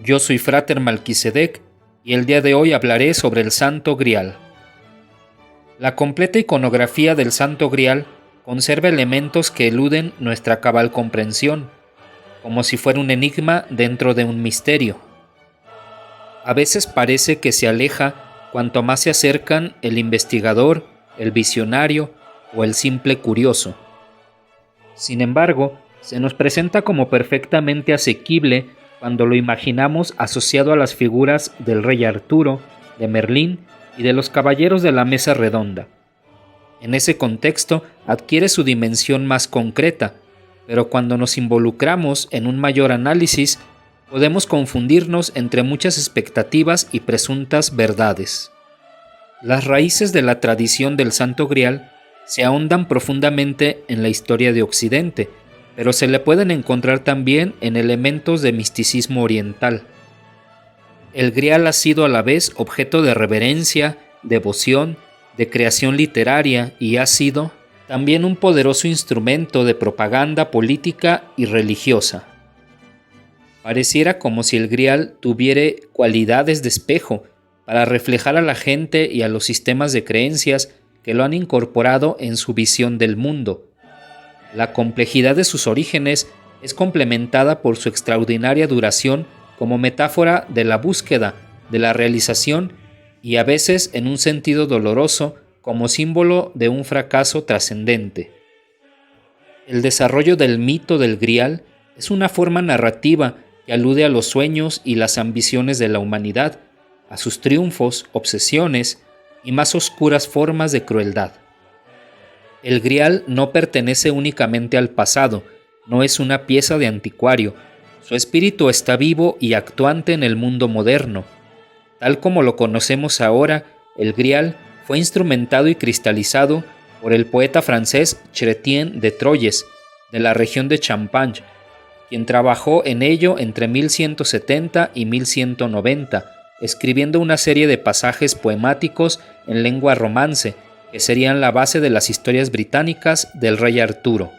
Yo soy Frater Malquisedec y el día de hoy hablaré sobre el Santo Grial. La completa iconografía del Santo Grial conserva elementos que eluden nuestra cabal comprensión, como si fuera un enigma dentro de un misterio. A veces parece que se aleja cuanto más se acercan el investigador, el visionario o el simple curioso. Sin embargo, se nos presenta como perfectamente asequible cuando lo imaginamos asociado a las figuras del rey Arturo, de Merlín y de los caballeros de la mesa redonda. En ese contexto adquiere su dimensión más concreta, pero cuando nos involucramos en un mayor análisis, podemos confundirnos entre muchas expectativas y presuntas verdades. Las raíces de la tradición del Santo Grial se ahondan profundamente en la historia de Occidente, pero se le pueden encontrar también en elementos de misticismo oriental. El Grial ha sido a la vez objeto de reverencia, devoción, de creación literaria y ha sido también un poderoso instrumento de propaganda política y religiosa. Pareciera como si el Grial tuviera cualidades de espejo para reflejar a la gente y a los sistemas de creencias que lo han incorporado en su visión del mundo. La complejidad de sus orígenes es complementada por su extraordinaria duración como metáfora de la búsqueda, de la realización y a veces en un sentido doloroso como símbolo de un fracaso trascendente. El desarrollo del mito del Grial es una forma narrativa que alude a los sueños y las ambiciones de la humanidad, a sus triunfos, obsesiones y más oscuras formas de crueldad. El Grial no pertenece únicamente al pasado, no es una pieza de anticuario. Su espíritu está vivo y actuante en el mundo moderno. Tal como lo conocemos ahora, el Grial fue instrumentado y cristalizado por el poeta francés Chrétien de Troyes, de la región de Champagne, quien trabajó en ello entre 1170 y 1190, escribiendo una serie de pasajes poemáticos en lengua romance, que serían la base de las historias británicas del rey Arturo.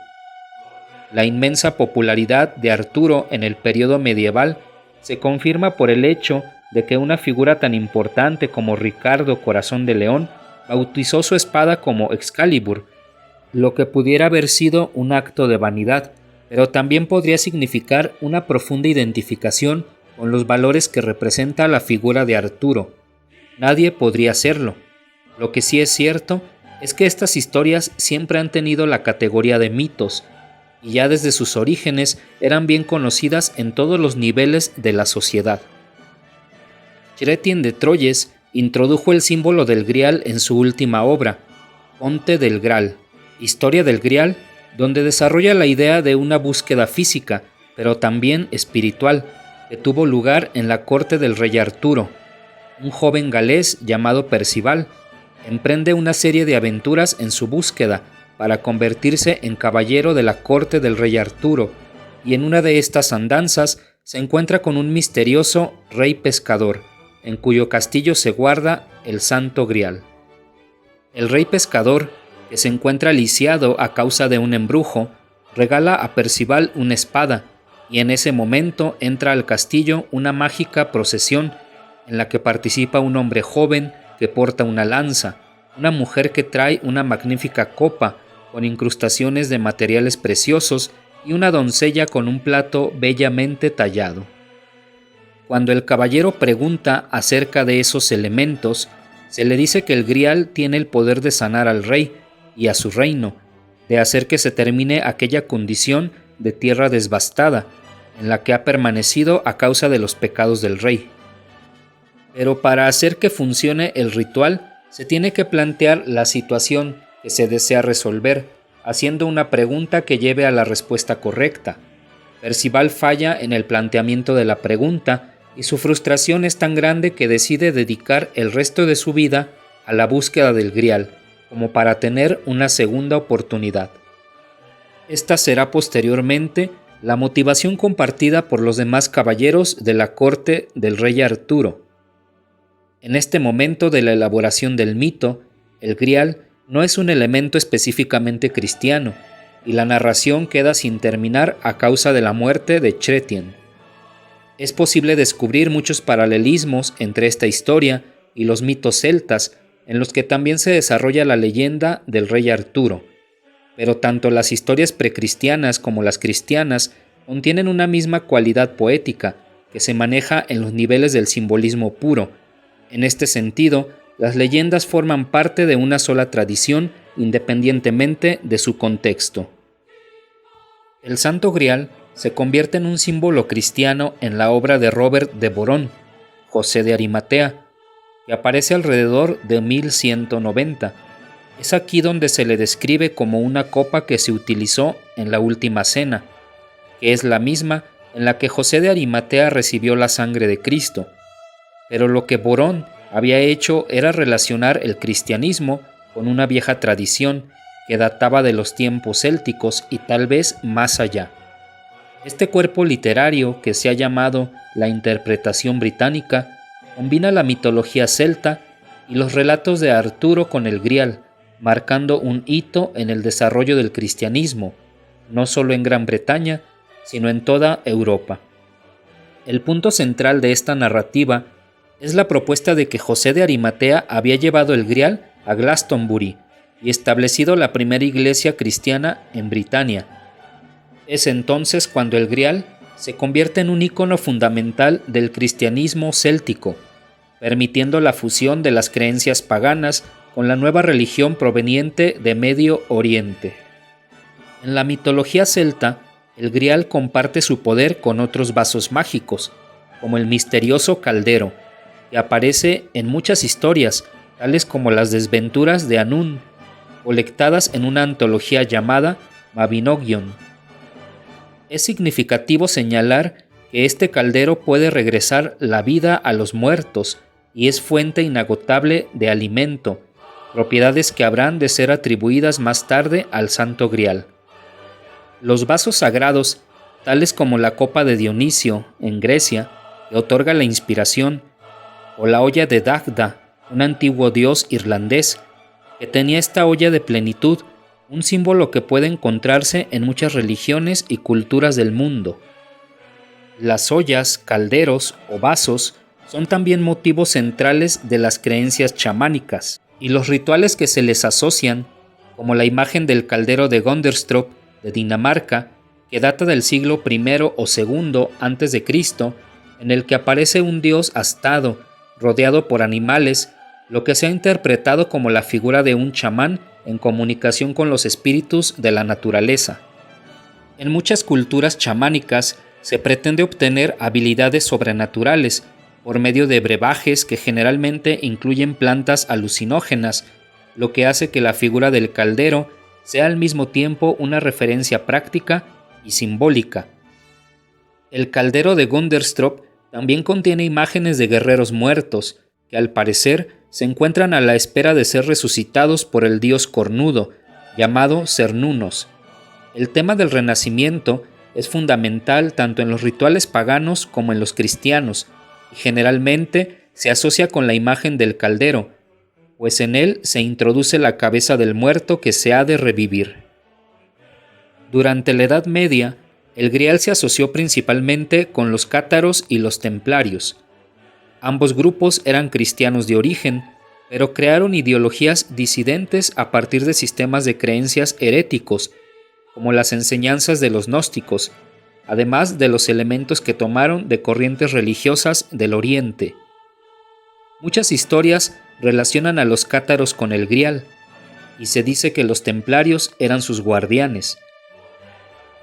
La inmensa popularidad de Arturo en el periodo medieval se confirma por el hecho de que una figura tan importante como Ricardo Corazón de León bautizó su espada como Excalibur, lo que pudiera haber sido un acto de vanidad, pero también podría significar una profunda identificación con los valores que representa la figura de Arturo. Nadie podría hacerlo. Lo que sí es cierto es que estas historias siempre han tenido la categoría de mitos, y ya desde sus orígenes eran bien conocidas en todos los niveles de la sociedad. Chrétien de Troyes introdujo el símbolo del Grial en su última obra, Ponte del Graal, Historia del Grial, donde desarrolla la idea de una búsqueda física, pero también espiritual, que tuvo lugar en la corte del rey Arturo. Un joven galés llamado Percival emprende una serie de aventuras en su búsqueda para convertirse en caballero de la corte del rey Arturo, y en una de estas andanzas se encuentra con un misterioso rey pescador, en cuyo castillo se guarda el Santo Grial. El rey pescador, que se encuentra lisiado a causa de un embrujo, regala a Percival una espada, y en ese momento entra al castillo una mágica procesión en la que participa un hombre joven que porta una lanza, una mujer que trae una magnífica copa con incrustaciones de materiales preciosos y una doncella con un plato bellamente tallado. Cuando el caballero pregunta acerca de esos elementos, se le dice que el Grial tiene el poder de sanar al rey y a su reino, de hacer que se termine aquella condición de tierra devastada en la que ha permanecido a causa de los pecados del rey. Pero para hacer que funcione el ritual, se tiene que plantear la situación que se desea resolver, haciendo una pregunta que lleve a la respuesta correcta. Percival falla en el planteamiento de la pregunta y su frustración es tan grande que decide dedicar el resto de su vida a la búsqueda del Grial, como para tener una segunda oportunidad. Esta será posteriormente la motivación compartida por los demás caballeros de la corte del rey Arturo. En este momento de la elaboración del mito, el Grial no es un elemento específicamente cristiano, y la narración queda sin terminar a causa de la muerte de Chrétien. Es posible descubrir muchos paralelismos entre esta historia y los mitos celtas, en los que también se desarrolla la leyenda del rey Arturo. Pero tanto las historias precristianas como las cristianas contienen una misma cualidad poética, que se maneja en los niveles del simbolismo puro. En este sentido, las leyendas forman parte de una sola tradición independientemente de su contexto. El Santo Grial se convierte en un símbolo cristiano en la obra de Robert de Borón, José de Arimatea, que aparece alrededor de 1190. Es aquí donde se le describe como una copa que se utilizó en la Última Cena, que es la misma en la que José de Arimatea recibió la sangre de Cristo. Pero lo que Borón había hecho era relacionar el cristianismo con una vieja tradición que databa de los tiempos célticos y tal vez más allá. Este cuerpo literario, que se ha llamado la interpretación británica, combina la mitología celta y los relatos de Arturo con el Grial, marcando un hito en el desarrollo del cristianismo, no solo en Gran Bretaña, sino en toda Europa. El punto central de esta narrativa es la propuesta de que José de Arimatea había llevado el Grial a Glastonbury y establecido la primera iglesia cristiana en Britania. Es entonces cuando el Grial se convierte en un icono fundamental del cristianismo céltico, permitiendo la fusión de las creencias paganas con la nueva religión proveniente de Medio Oriente. En la mitología celta, el Grial comparte su poder con otros vasos mágicos, como el misterioso caldero, que aparece en muchas historias, tales como las desventuras de Anún, colectadas en una antología llamada Mabinogion. Es significativo señalar que este caldero puede regresar la vida a los muertos y es fuente inagotable de alimento, propiedades que habrán de ser atribuidas más tarde al Santo Grial. Los vasos sagrados, tales como la copa de Dionisio en Grecia, que otorga la inspiración, o la olla de Dagda, un antiguo dios irlandés, que tenía esta olla de plenitud, un símbolo que puede encontrarse en muchas religiones y culturas del mundo. Las ollas, calderos o vasos son también motivos centrales de las creencias chamánicas, y los rituales que se les asocian, como la imagen del caldero de Gunderstrup de Dinamarca, que data del siglo I o II a.C., en el que aparece un dios astado, rodeado por animales, lo que se ha interpretado como la figura de un chamán en comunicación con los espíritus de la naturaleza. En muchas culturas chamánicas se pretende obtener habilidades sobrenaturales por medio de brebajes que generalmente incluyen plantas alucinógenas, lo que hace que la figura del caldero sea al mismo tiempo una referencia práctica y simbólica. El caldero de Gunderstrup también contiene imágenes de guerreros muertos, que al parecer se encuentran a la espera de ser resucitados por el dios cornudo, llamado Cernunnos. El tema del renacimiento es fundamental tanto en los rituales paganos como en los cristianos, y generalmente se asocia con la imagen del caldero, pues en él se introduce la cabeza del muerto que se ha de revivir. Durante la Edad Media, el Grial se asoció principalmente con los cátaros y los templarios. Ambos grupos eran cristianos de origen, pero crearon ideologías disidentes a partir de sistemas de creencias heréticos, como las enseñanzas de los gnósticos, además de los elementos que tomaron de corrientes religiosas del Oriente. Muchas historias relacionan a los cátaros con el Grial, y se dice que los templarios eran sus guardianes.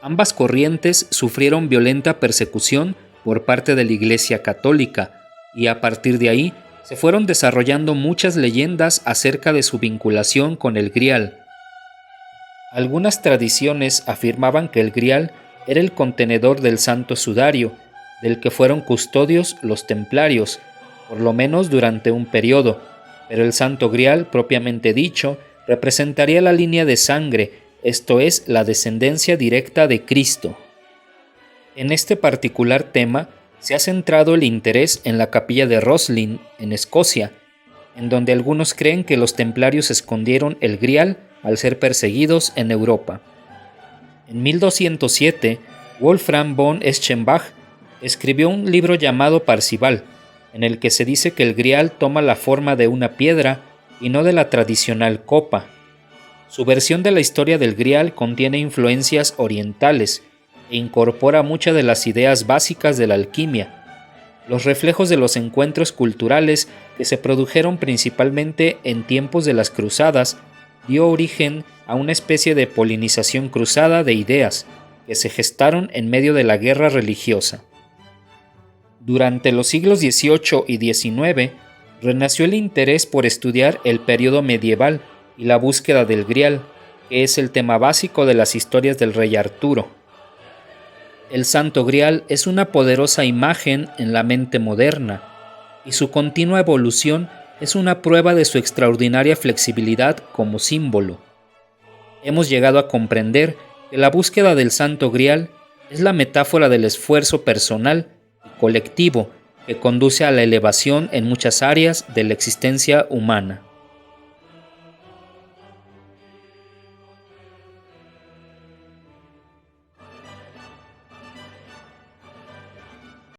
Ambas corrientes sufrieron violenta persecución por parte de la Iglesia Católica, y a partir de ahí se fueron desarrollando muchas leyendas acerca de su vinculación con el Grial. Algunas tradiciones afirmaban que el Grial era el contenedor del Santo Sudario, del que fueron custodios los templarios, por lo menos durante un periodo, pero el Santo Grial, propiamente dicho, representaría la línea de sangre, esto es, la descendencia directa de Cristo. En este particular tema se ha centrado el interés en la capilla de Roslin, en Escocia, en donde algunos creen que los templarios escondieron el Grial al ser perseguidos en Europa. En 1207, Wolfram von Eschenbach escribió un libro llamado Parzival, en el que se dice que el Grial toma la forma de una piedra y no de la tradicional copa. Su versión de la historia del Grial contiene influencias orientales e incorpora muchas de las ideas básicas de la alquimia. Los reflejos de los encuentros culturales que se produjeron principalmente en tiempos de las cruzadas dio origen a una especie de polinización cruzada de ideas que se gestaron en medio de la guerra religiosa. Durante los siglos XVIII y XIX, renació el interés por estudiar el período medieval y la búsqueda del Grial, que es el tema básico de las historias del rey Arturo. El Santo Grial es una poderosa imagen en la mente moderna, y su continua evolución es una prueba de su extraordinaria flexibilidad como símbolo. Hemos llegado a comprender que la búsqueda del Santo Grial es la metáfora del esfuerzo personal y colectivo que conduce a la elevación en muchas áreas de la existencia humana.